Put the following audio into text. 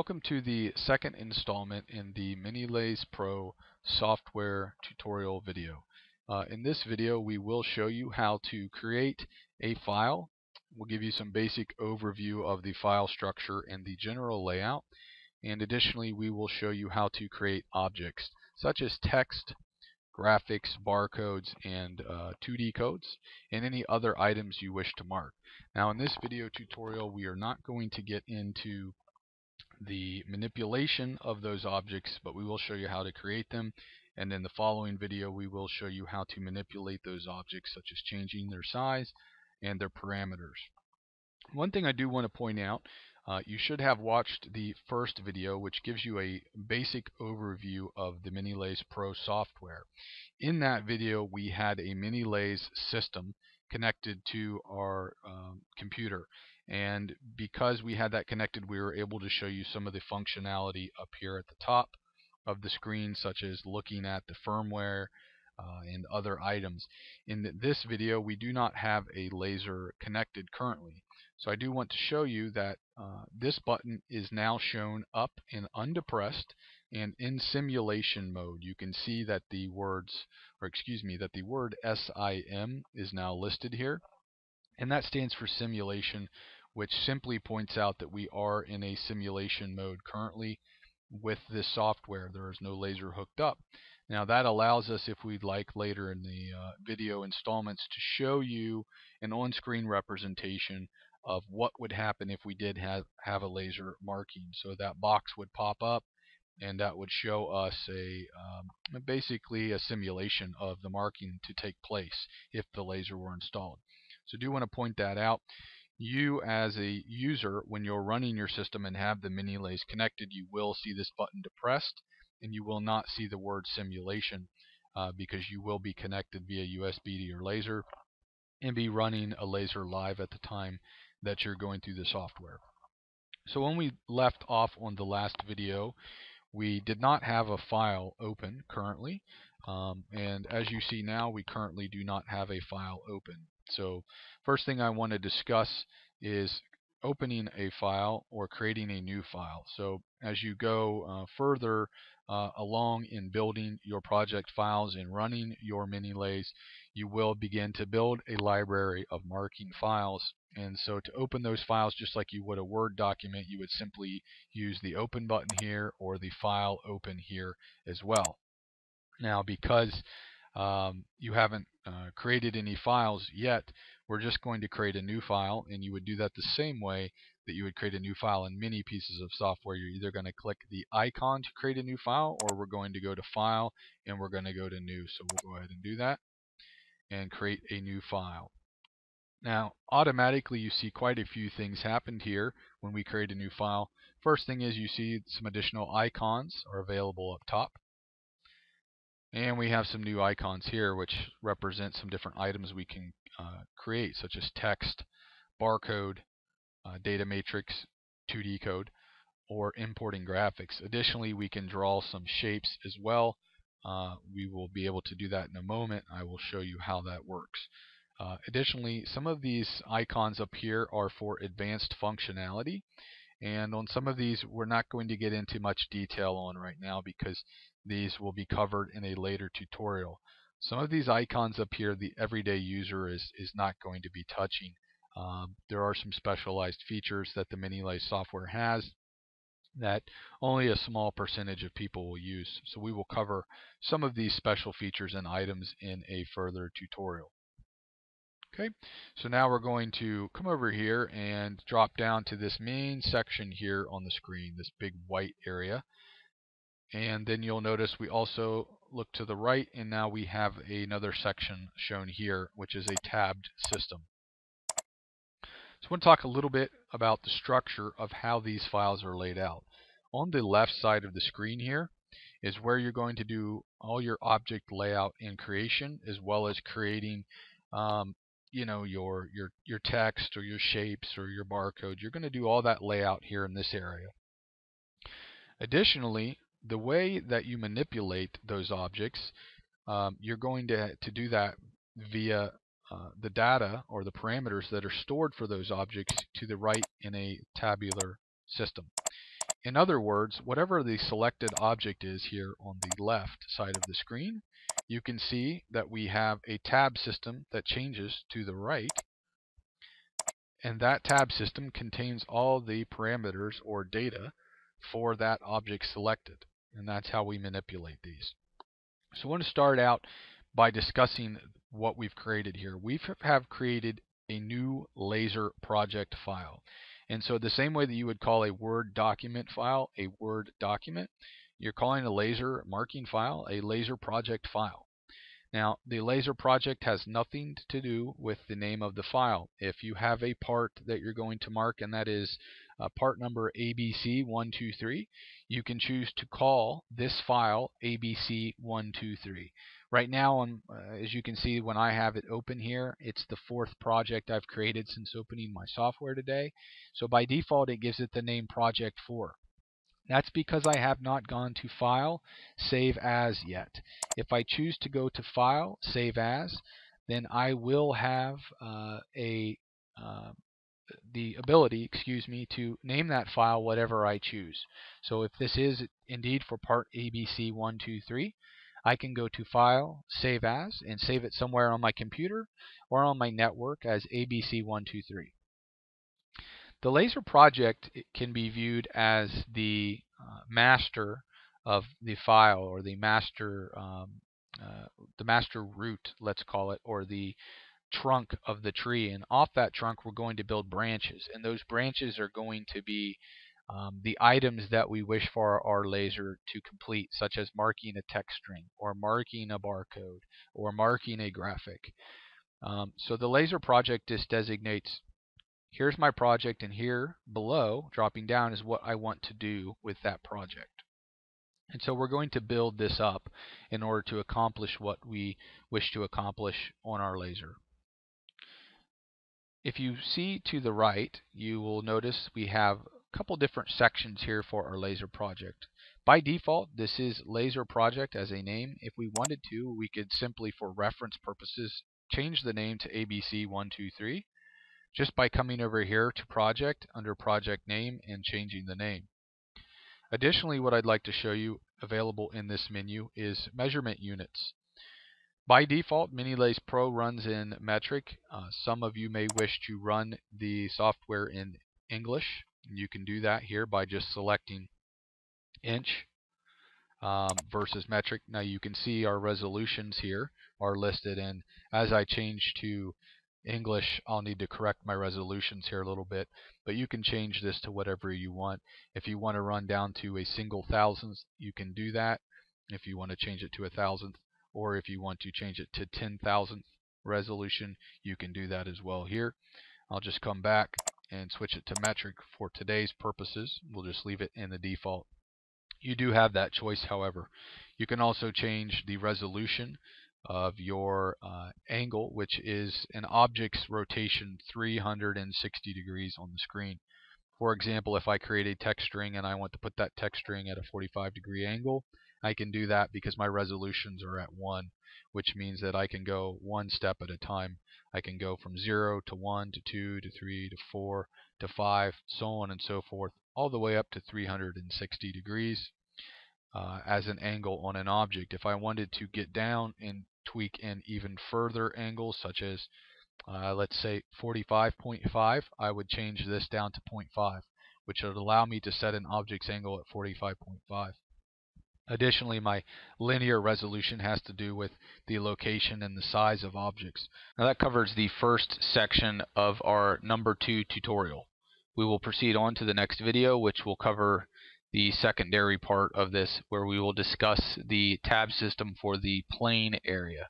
Welcome to the second installment in the Minilase Pro software tutorial video. In this video we will show you how to create a file. We'll give you some basic overview of the file structure and the general layout, and additionally we will show you how to create objects such as text, graphics, barcodes, and 2D codes, and any other items you wish to mark. Now in this video tutorial we are not going to get into the manipulation of those objects, but we will show you how to create them, and in the following video we will show you how to manipulate those objects, such as changing their size and their parameters. One thing I do want to point out, you should have watched the first video, which gives you a basic overview of the Minilase Pro software. In that video we had a Minilase system connected to our computer, and because we had that connected we were able to show you some of the functionality up here at the top of the screen, such as looking at the firmware and other items. In this video we do not have a laser connected currently, so I do want to show you that this button is now shown up and undepressed and in simulation mode. You can see that the word SIM is now listed here, and that stands for simulation, which simply points out that we are in a simulation mode currently with this software. There is no laser hooked up. Now that allows us, if we'd like later in the video installments, to show you an on-screen representation of what would happen if we did have a laser marking. So that box would pop up and that would show us basically a simulation of the marking to take place if the laser were installed. So I do want to point that out. You as a user, when you're running your system and have the Minilase connected, you will see this button depressed and you will not see the word simulation because you will be connected via USB to your laser and be running a laser live at the time that you're going through the software. So when we left off on the last video, we did not have a file open currently, and as you see now we currently do not have a file open. So first thing I want to discuss is opening a file or creating a new file. So as you go further along in building your project files and running your Minilase, you will begin to build a library of marking files. And so to open those files, just like you would a Word document, you would simply use the open button here or the file open here as well. Now because you haven't created any files yet, we're just going to create a new file, and you would do that the same way that you would create a new file in many pieces of software. You're either going to click the icon to create a new file, or we're going to go to File and we're going to go to New. So we'll go ahead and do that and create a new file. Now automatically you see quite a few things happened here when we create a new file. First thing is you see some additional icons are available up top. And we have some new icons here which represent some different items we can create, such as text, barcode, data matrix, 2D code, or importing graphics. Additionally, we can draw some shapes as well. We will be able to do that in a moment. I will show you how that works. Additionally, some of these icons up here are for advanced functionality, and on some of these we're not going to get into much detail on right now because these will be covered in a later tutorial. Some of these icons up here the everyday user is not going to be touching. There are some specialized features that the Minilase software has that only a small percentage of people will use. So we will cover some of these special features and items in a further tutorial. Okay, so now we're going to come over here and drop down to this main section here on the screen, this big white area. And then you'll notice we also look to the right, and now we have another section shown here, which is a tabbed system. So I want to talk a little bit about the structure of how these files are laid out. On the left side of the screen here is where you're going to do all your object layout and creation, as well as creating your text or your shapes or your barcode. You're going to do all that layout here in this area. Additionally, the way that you manipulate those objects, you're going to do that via the data or the parameters that are stored for those objects to the right in a tabular system. In other words, whatever the selected object is here on the left side of the screen, you can see that we have a tab system that changes to the right, and that tab system contains all the parameters or data for that object selected, and that's how we manipulate these. So I want to start out by discussing what we've created here. We have created a new laser project file. And so the same way that you would call a Word document file a Word document, you're calling a laser marking file a laser project file. Now, the laser project has nothing to do with the name of the file. If you have a part that you're going to mark, and that is part number ABC123, you can choose to call this file ABC123. Right now, as you can see, when I have it open here, it's the 4th project I've created since opening my software today. So by default, it gives it the name Project 4. That's because I have not gone to File, Save As yet. If I choose to go to File, Save As, then I will have the ability, to name that file whatever I choose. So if this is indeed for part ABC123, I can go to File, Save As, and save it somewhere on my computer or on my network as ABC123. The laser project can be viewed as the master of the file, or the master root, let's call it, or the trunk of the tree. And off that trunk, we're going to build branches, and those branches are going to be the items that we wish for our laser to complete, such as marking a text string, or marking a barcode, or marking a graphic. So the laser project just designates, here's my project, and here below, dropping down, is what I want to do with that project. And so we're going to build this up in order to accomplish what we wish to accomplish on our laser. If you see to the right, you will notice we have a couple different sections here for our laser project. By default, this is laser project as a name. If we wanted to, we could simply, for reference purposes, change the name to ABC123. Just by coming over here to Project, under Project Name, and changing the name. Additionally, what I'd like to show you available in this menu is measurement units. By default, Minilase Pro runs in metric. Some of you may wish to run the software in English. You can do that here by just selecting inch versus metric. Now you can see our resolutions here are listed, and as I change to English, I'll need to correct my resolutions here a little bit, but you can change this to whatever you want. If you want to run down to a single thousandth, you can do that. If you want to change it to 1,000th, or if you want to change it to 10,000th resolution, you can do that as well here. I'll just come back and switch it to metric for today's purposes. We'll just leave it in the default. You do have that choice, however. You can also change the resolution of your angle, which is an object's rotation 360 degrees on the screen. For example, if I create a text string and I want to put that text string at a 45-degree angle, I can do that because my resolutions are at 1, which means that I can go one step at a time. I can go from 0 to 1 to 2 to 3 to 4 to 5, so on and so forth, all the way up to 360 degrees as an angle on an object. If I wanted to get down and tweak in even further angles, such as let's say 45.5, I would change this down to 0.5, which would allow me to set an object's angle at 45.5. Additionally, my linear resolution has to do with the location and the size of objects. Now that covers the first section of our number 2 tutorial. We will proceed on to the next video, which will cover the secondary part of this, where we will discuss the tab system for the plane area.